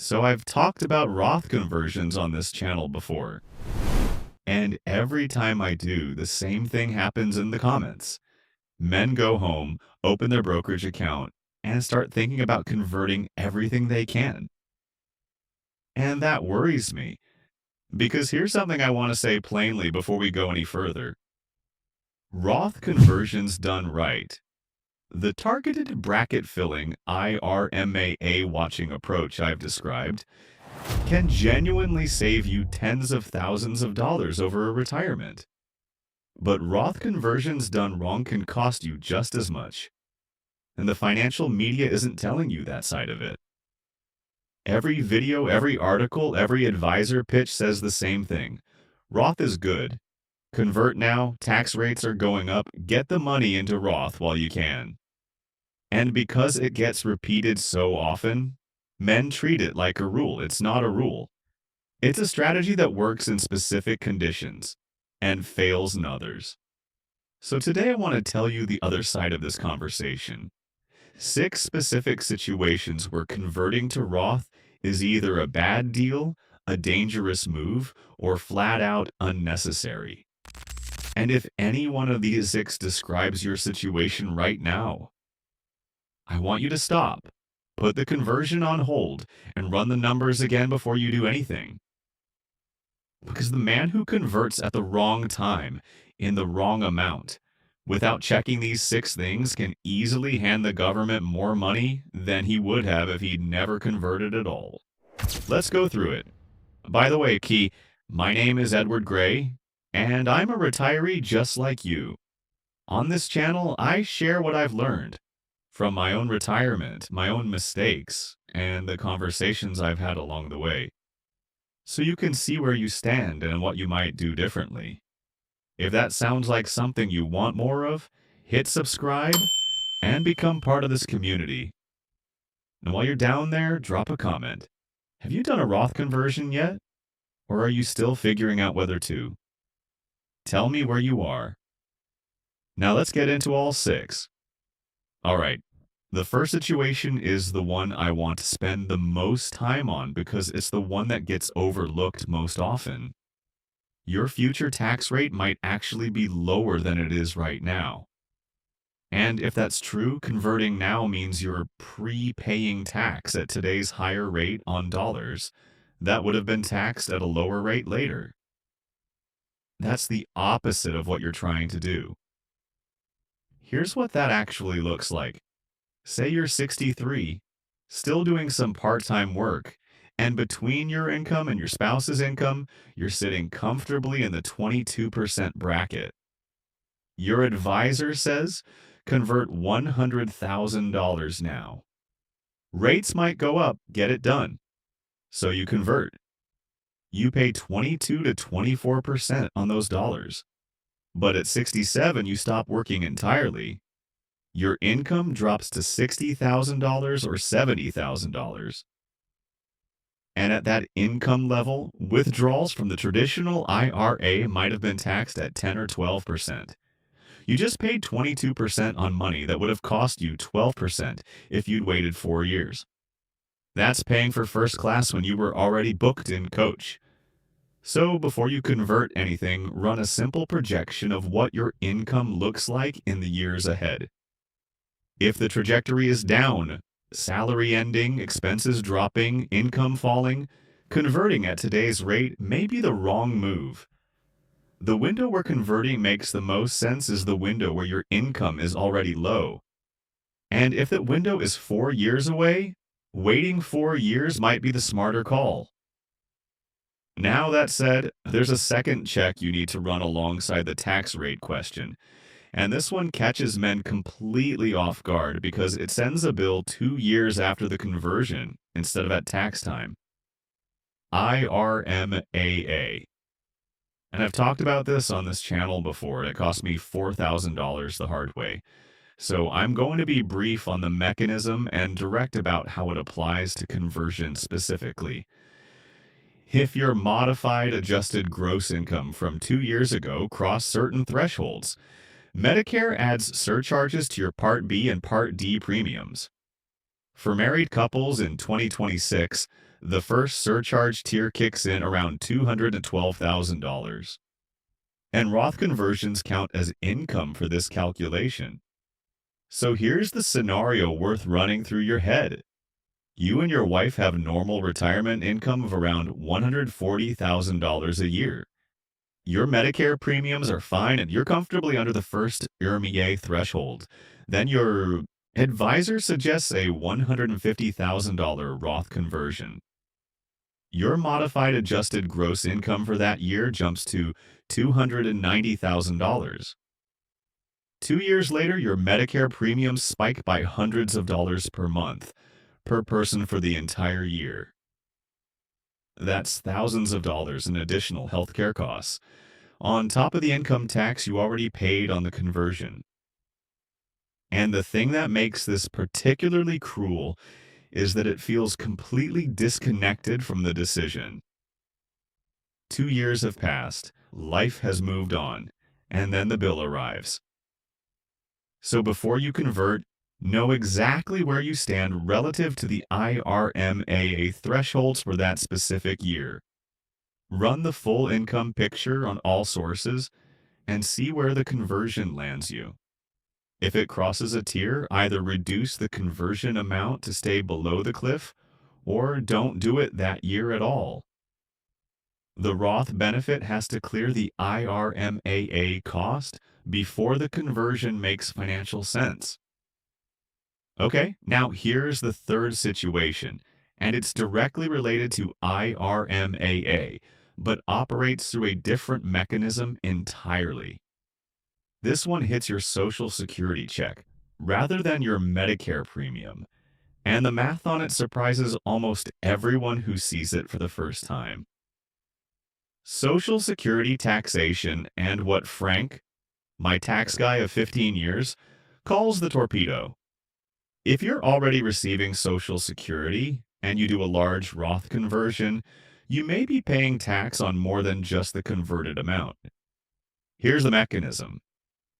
So I've talked about Roth conversions on this channel before, and every time I do, the same thing happens in the comments. Men go home, open their brokerage account, and start thinking about converting everything they can. And that worries me, because here's something I want to say plainly before we go any further. Roth conversions done right, the targeted bracket filling IRMAA watching approach I've described, can genuinely save you tens of thousands of dollars over a retirement. But Roth conversions done wrong can cost you just as much. And the financial media isn't telling you that side of it. Every video, every article, every advisor pitch says the same thing. Roth is good. Convert now, tax rates are going up, get the money into Roth while you can. And because it gets repeated so often, men treat it like a rule. It's not a rule. It's a strategy that works in specific conditions and fails in others. So today I want to tell you the other side of this conversation. 6 specific situations where converting to Roth is either a bad deal, a dangerous move, or flat out unnecessary. And if any one of these 6 describes your situation right now, I want you to stop, put the conversion on hold, and run the numbers again before you do anything. Because the man who converts at the wrong time, in the wrong amount, without checking these 6 things can easily hand the government more money than he would have if he'd never converted at all. Let's go through it. By the way, Key, my name is Edward Gray, and I'm a retiree just like you. On this channel, I share what I've learned from my own retirement, my own mistakes, and the conversations I've had along the way, so you can see where you stand and what you might do differently. If that sounds like something you want more of, hit subscribe and become part of this community. And while you're down there, drop a comment. Have you done a Roth conversion yet? Or are you still figuring out whether to? Tell me where you are. Now let's get into all 6. All right. The first situation is the one I want to spend the most time on because it's the one that gets overlooked most often. Your future tax rate might actually be lower than it is right now. And if that's true, converting now means you're prepaying tax at today's higher rate on dollars that would have been taxed at a lower rate later. That's the opposite of what you're trying to do. Here's what that actually looks like. Say you're 63, still doing some part-time work, and between your income and your spouse's income, you're sitting comfortably in the 22% bracket. Your advisor says, convert $100,000 now. Rates might go up, get it done. So you convert. You pay 22 to 24% on those dollars. But at 67, you stop working entirely. Your income drops to $60,000 or $70,000. And at that income level, withdrawals from the traditional IRA might have been taxed at 10 or 12%. You just paid 22% on money that would have cost you 12% if you'd waited 4 years. That's paying for first class when you were already booked in coach. So before you convert anything, run a simple projection of what your income looks like in the years ahead. If the trajectory is down, salary ending, expenses dropping, income falling, converting at today's rate may be the wrong move. The window where converting makes the most sense is the window where your income is already low. And if that window is 4 years away, waiting 4 years might be the smarter call. Now that said, there's a second check you need to run alongside the tax rate question. And this one catches men completely off guard because it sends a bill 2 years after the conversion instead of at tax time. IRMAA. And I've talked about this on this channel before. It cost me $4,000 the hard way. So I'm going to be brief on the mechanism and direct about how it applies to conversion specifically. If your modified adjusted gross income from 2 years ago crossed certain thresholds, Medicare adds surcharges to your Part B and Part D premiums. For married couples in 2026, The first surcharge tier kicks in around $212,000. And Roth conversions count as income for this calculation. So here's the scenario worth running through your head. You and your wife have normal retirement income of around $140,000 a year. Your Medicare premiums are fine and you're comfortably under the first IRMA threshold. Then your advisor suggests a $150,000 Roth conversion. Your modified adjusted gross income for that year jumps to $290,000. 2 years later, your Medicare premiums spike by hundreds of dollars per month, per person for the entire year. That's thousands of dollars in additional healthcare costs, on top of the income tax you already paid on the conversion. And the thing that makes this particularly cruel is that it feels completely disconnected from the decision. 2 years have passed, life has moved on, and then the bill arrives. So before you convert, know exactly where you stand relative to the IRMAA thresholds for that specific year. Run the full income picture on all sources and see where the conversion lands you. If it crosses a tier, either reduce the conversion amount to stay below the cliff or don't do it that year at all. The Roth benefit has to clear the IRMAA cost before the conversion makes financial sense. Okay, now here's the third situation, and it's directly related to IRMAA, but operates through a different mechanism entirely. This one hits your Social Security check rather than your Medicare premium, and the math on it surprises almost everyone who sees it for the first time. Social Security taxation and what Frank, my tax guy of 15 years, calls the torpedo. If you're already receiving Social Security and you do a large Roth conversion, you may be paying tax on more than just the converted amount. Here's the mechanism.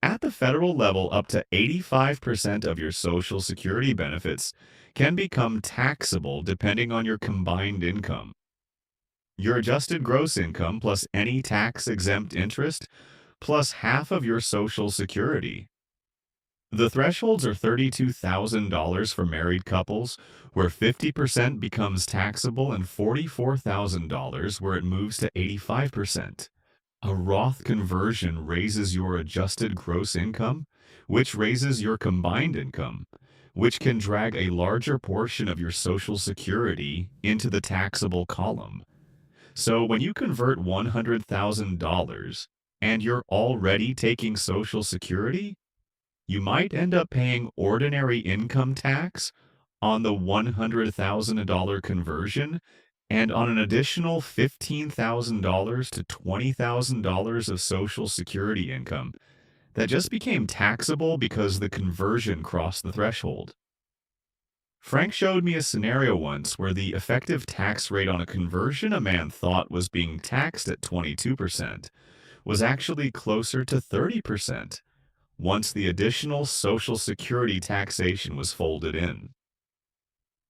At the federal level, up to 85% of your Social Security benefits can become taxable depending on your combined income. Your adjusted gross income plus any tax-exempt interest plus half of your Social Security. The thresholds are $32,000 for married couples, where 50% becomes taxable, and $44,000 where it moves to 85%. A Roth conversion raises your adjusted gross income, which raises your combined income, which can drag a larger portion of your Social Security into the taxable column. So when you convert $100,000 and you're already taking Social Security, you might end up paying ordinary income tax on the $100,000 conversion and on an additional $15,000 to $20,000 of Social Security income that just became taxable because the conversion crossed the threshold. Frank showed me a scenario once where the effective tax rate on a conversion a man thought was being taxed at 22% was actually closer to 30% once the additional Social Security taxation was folded in.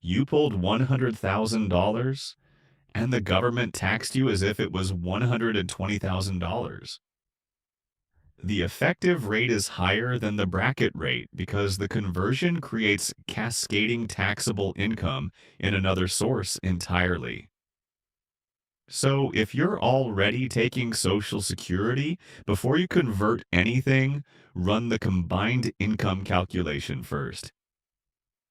You pulled $100,000 and the government taxed you as if it was $120,000. The effective rate is higher than the bracket rate because the conversion creates cascading taxable income in another source entirely. So if you're already taking Social Security, before you convert anything, run the combined income calculation first.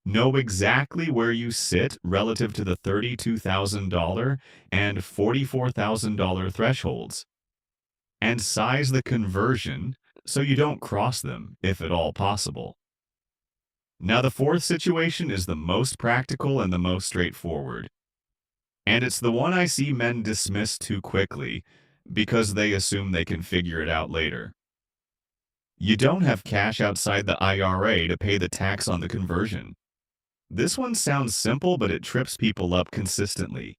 Know exactly where you sit relative to the $32,000 and $44,000 thresholds, and size the conversion so you don't cross them if at all possible. Now the fourth situation is the most practical and the most straightforward. And it's the one I see men dismiss too quickly because they assume they can figure it out later. You don't have cash outside the IRA to pay the tax on the conversion. This one sounds simple, but it trips people up consistently.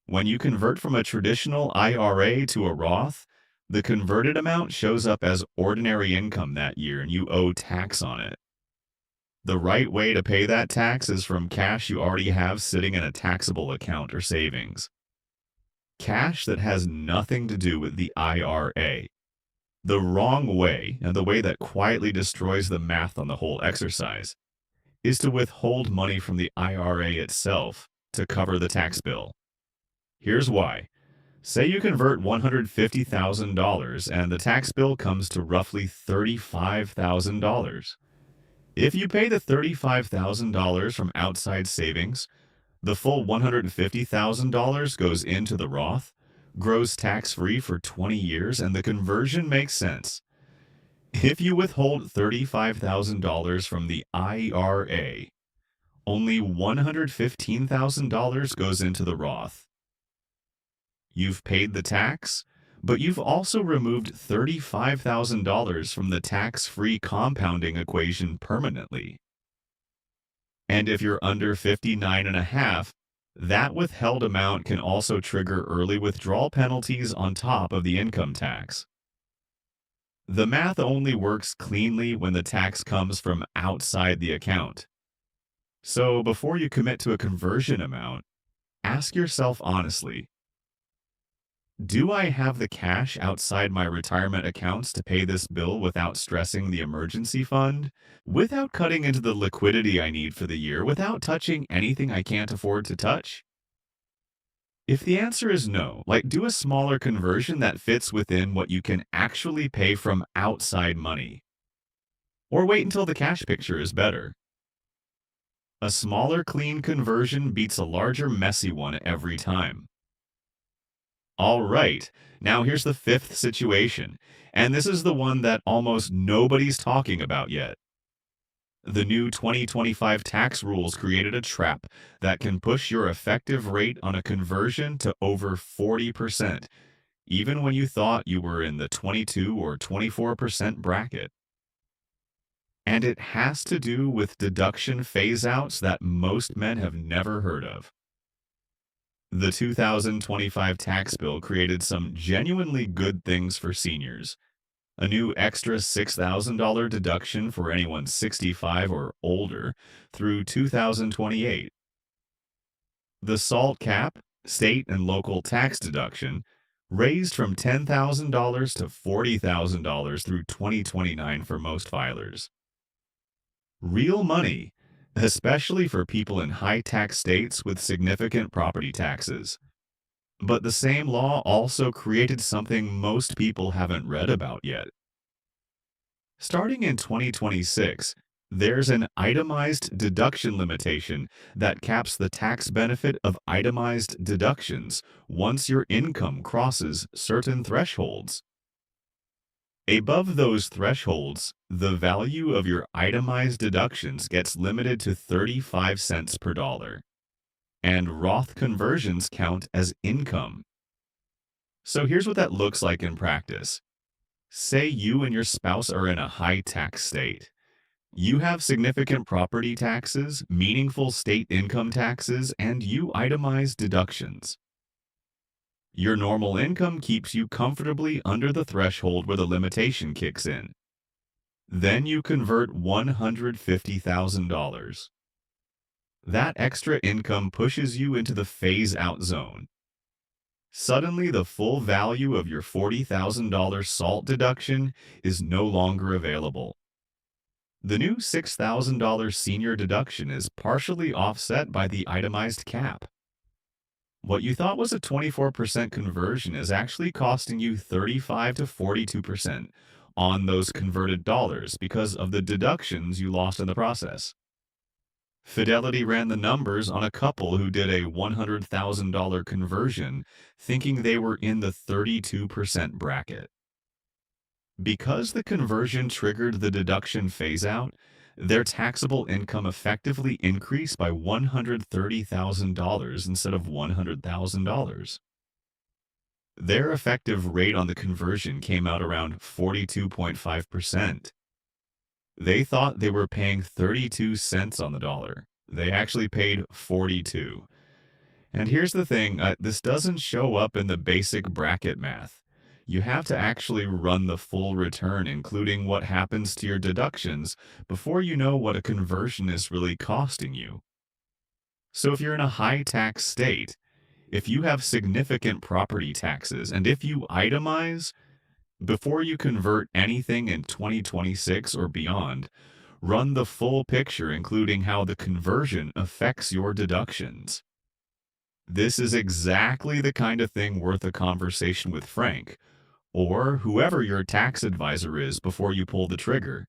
When you convert from a traditional IRA to a Roth, the converted amount shows up as ordinary income that year and you owe tax on it. The right way to pay that tax is from cash you already have sitting in a taxable account or savings. Cash that has nothing to do with the IRA. The wrong way, and the way that quietly destroys the math on the whole exercise, is to withhold money from the IRA itself to cover the tax bill. Here's why. Say you convert $150,000 and the tax bill comes to roughly $35,000. If you pay the $35,000 from outside savings, the full $150,000 goes into the Roth, grows tax-free for 20 years, and the conversion makes sense. If you withhold $35,000 from the IRA, only $115,000 goes into the Roth. You've paid the tax, but you've also removed $35,000 from the tax-free compounding equation permanently. And if you're under 59 and a half, that withheld amount can also trigger early withdrawal penalties on top of the income tax. The math only works cleanly when the tax comes from outside the account. So before you commit to a conversion amount, ask yourself honestly, do I have the cash outside my retirement accounts to pay this bill without stressing the emergency fund? Without cutting into the liquidity I need for the year? Without touching anything I can't afford to touch? If the answer is no, do a smaller conversion that fits within what you can actually pay from outside money. Or wait until the cash picture is better. A smaller, clean conversion beats a larger, messy one every time. All right, now here's the fifth situation, and this is the one that almost nobody's talking about yet. The new 2025 tax rules created a trap that can push your effective rate on a conversion to over 40%, even when you thought you were in the 22 or 24% bracket. And it has to do with deduction phase-outs that most men have never heard of. The 2025 tax bill created some genuinely good things for seniors. A new extra $6,000 deduction for anyone 65 or older through 2028. The SALT cap, state and local tax deduction, raised from $10,000 to $40,000 through 2029 for most filers. Real money, especially for people in high-tax states with significant property taxes. But the same law also created something most people haven't read about yet. Starting in 2026, there's an itemized deduction limitation that caps the tax benefit of itemized deductions once your income crosses certain thresholds. Above those thresholds, the value of your itemized deductions gets limited to 35 cents per dollar, and Roth conversions count as income. So here's what that looks like in practice. Say you and your spouse are in a high-tax state. You have significant property taxes, meaningful state income taxes, and you itemize deductions. Your normal income keeps you comfortably under the threshold where the limitation kicks in. Then you convert $150,000. That extra income pushes you into the phase-out zone. Suddenly, the full value of your $40,000 SALT deduction is no longer available. The new $6,000 senior deduction is partially offset by the itemized cap. What you thought was a 24% conversion is actually costing you 35 to 42% on those converted dollars because of the deductions you lost in the process. Fidelity ran the numbers on a couple who did a $100,000 conversion, thinking they were in the 32% bracket. Because the conversion triggered the deduction phase-out, their taxable income effectively increased by $130,000 instead of $100,000. Their effective rate on the conversion came out around 42.5%. They thought they were paying 32 cents on the dollar. They actually paid 42. And here's the thing, this doesn't show up in the basic bracket math. You have to actually run the full return, including what happens to your deductions, before you know what a conversion is really costing you. So if you're in a high tax state, if you have significant property taxes, and if you itemize, before you convert anything in 2026 or beyond, run the full picture, including how the conversion affects your deductions. This is exactly the kind of thing worth a conversation with Frank, or whoever your tax advisor is, before you pull the trigger.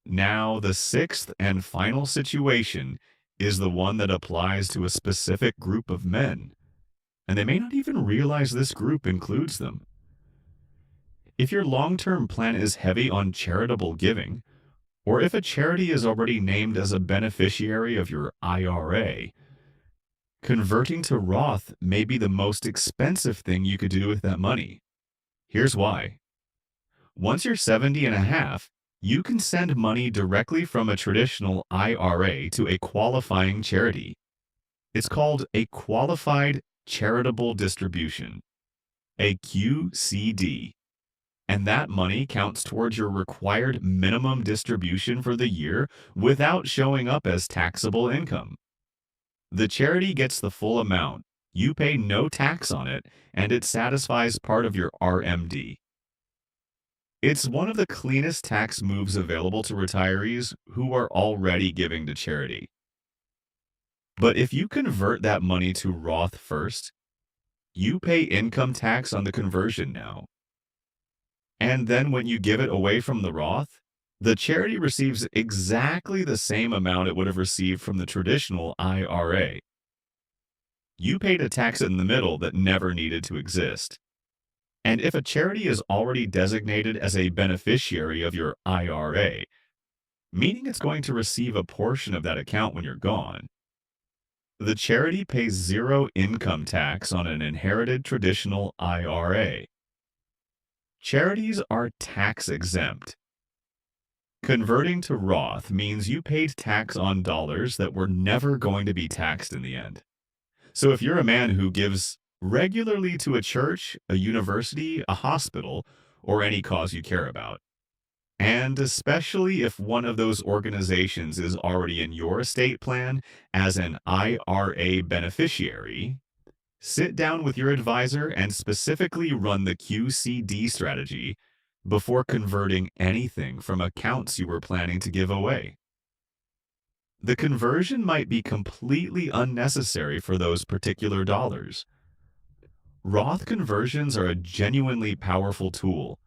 Now, the sixth and final situation is the one that applies to a specific group of men, and they may not even realize this group includes them. If your long-term plan is heavy on charitable giving, or if a charity is already named as a beneficiary of your IRA, converting to Roth may be the most expensive thing you could do with that money. Here's why. Once you're 70 and a half, you can send money directly from a traditional IRA to a qualifying charity. It's called a qualified charitable distribution, a QCD. And that money counts towards your required minimum distribution for the year without showing up as taxable income. The charity gets the full amount, you pay no tax on it, and it satisfies part of your RMD. It's one of the cleanest tax moves available to retirees who are already giving to charity. But if you convert that money to Roth first, you pay income tax on the conversion now. And then when you give it away from the Roth, the charity receives exactly the same amount it would have received from the traditional IRA. You paid a tax in the middle that never needed to exist. And if a charity is already designated as a beneficiary of your IRA, meaning it's going to receive a portion of that account when you're gone, the charity pays zero income tax on an inherited traditional IRA. Charities are tax exempt. Converting to Roth means you paid tax on dollars that were never going to be taxed in the end. So if you're a man who gives regularly to a church, a university, a hospital, or any cause you care about, and especially if one of those organizations is already in your estate plan as an IRA beneficiary, sit down with your advisor and specifically run the QCD strategy before converting anything from accounts you were planning to give away. The conversion might be completely unnecessary for those particular dollars. Roth conversions are a genuinely powerful tool.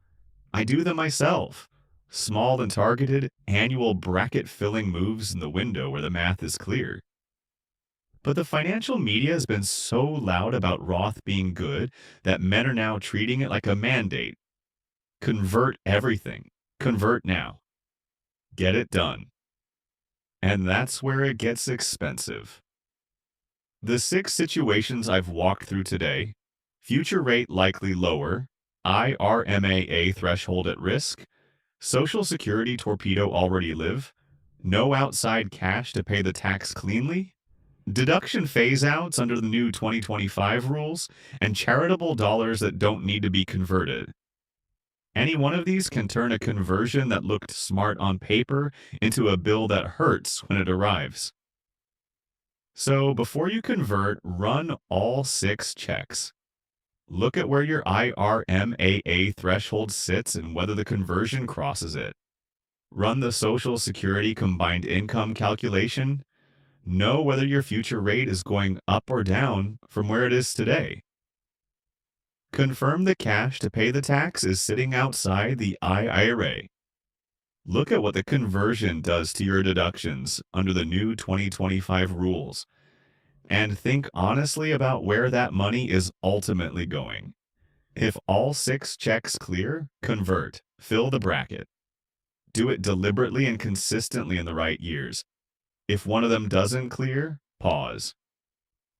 I do them myself. Small and targeted, annual bracket-filling moves in the window where the math is clear. But the financial media has been so loud about Roth being good that men are now treating it like a mandate. Convert everything. Convert now. Get it done. And that's where it gets expensive. The 6 situations I've walked through today: future rate likely lower, IRMAA threshold at risk, Social Security torpedo already live, no outside cash to pay the tax cleanly, deduction phase-outs under the new 2025 rules, and charitable dollars that don't need to be converted. Any one of these can turn a conversion that looked smart on paper into a bill that hurts when it arrives. So before you convert, run all 6 checks. Look at where your IRMAA threshold sits and whether the conversion crosses it. Run the Social Security combined income calculation. Know whether your future rate is going up or down from where it is today. Confirm the cash to pay the tax is sitting outside the IRA. Look at what the conversion does to your deductions under the new 2025 rules, and think honestly about where that money is ultimately going. If all 6 checks clear, convert, fill the bracket. Do it deliberately and consistently in the right years. If one of them doesn't clear, pause.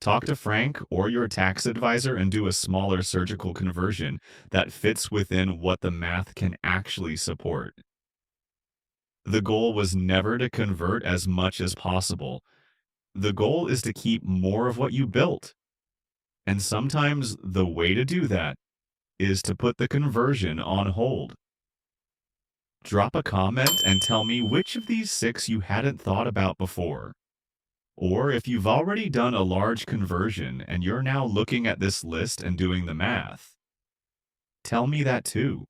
Talk to Frank or your tax advisor and do a smaller surgical conversion that fits within what the math can actually support. The goal was never to convert as much as possible. The goal is to keep more of what you built. And sometimes the way to do that is to put the conversion on hold. Drop a comment and tell me which of these 6 you hadn't thought about before. Or if you've already done a large conversion and you're now looking at this list and doing the math, tell me that too.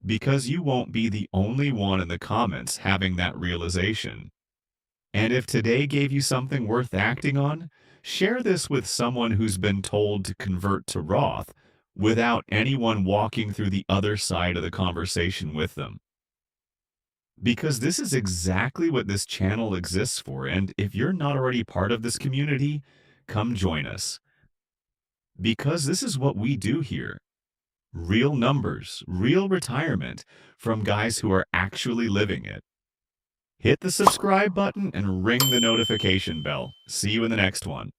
Because you won't be the only one in the comments having that realization. And if today gave you something worth acting on, share this with someone who's been told to convert to Roth without anyone walking through the other side of the conversation with them. Because this is exactly what this channel exists for, and if you're not already part of this community, come join us. Because this is what we do here. Real numbers, real retirement from guys who are actually living it. Hit the subscribe button and ring the notification bell. See you in the next one.